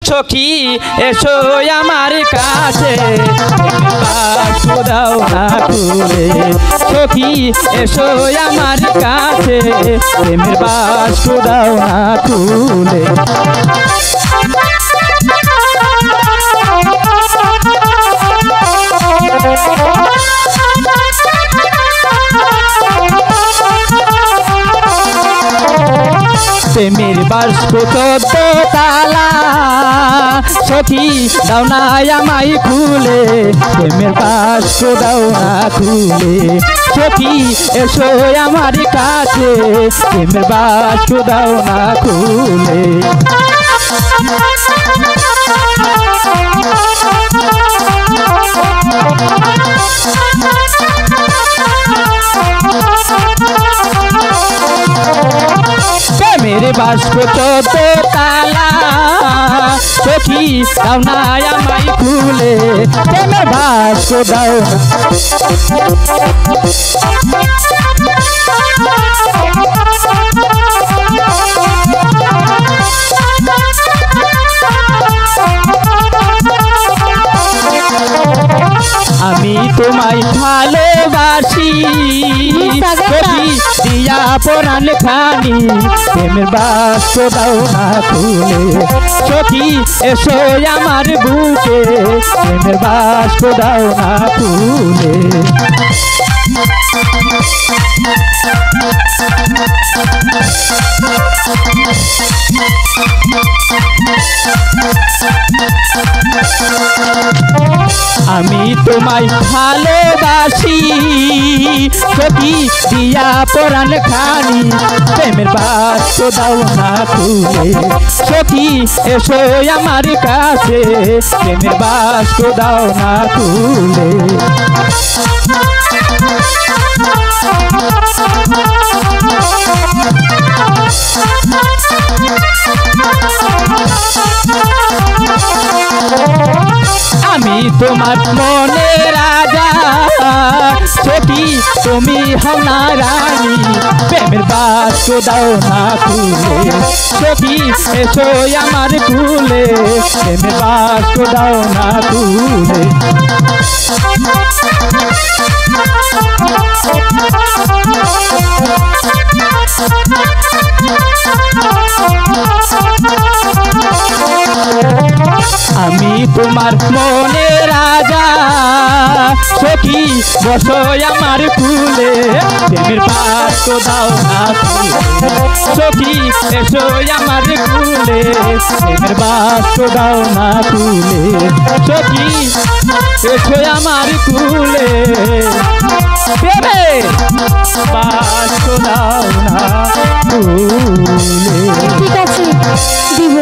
সখী এসো আমার কাছে বাক্স দাও না খুলে সখী এসো আমার কাছে প্রেমের বাক্স দাও না খুলে প্রেমের বাক্স 14 তালা সখী দাও না আমায় খুলে প্রেমের বাক্স দাও না খুলে সখী এসো আমার কাছে প্রেমের বাক্স দাও না খুলে मेरे बास को 14 ताला सखी दाओ ना আমায় খুলে প্রেমের বাস को दाओ আমি তোমায় ভালোবাসি সখী দিয়া পরাণ খানি প্রেমের বাক্স দাও না খুলে সখী এসো আমার বুকে প্রেমের বাক্স দাও না খুলে আমি তোমায় ভালোবাসি সখী দিয়া পরাণ খানি প্রেমের বাক্স দাও না খুলে সখী এসো আমার কাছে প্রেমের বাক্স দাও না খুলে আমি তোমার মনে রাজা সখী তুমি হও না রানী প্রেমের বাক্স দাও না খুলে সখী এসো আমার খুলে প্রেমের বাক্স দাও না খুলে আমি তোমার মনে রাজা সখী বসো আমার কুলে প্রেমের বাক্স দাও না সখী এসো আমার কুলে প্রেমের বাক্স দাও না কুলে সখী এসো আমার কুলে প্রেমের বাক্স দাও না কুলে। ঠিক আছে দিব।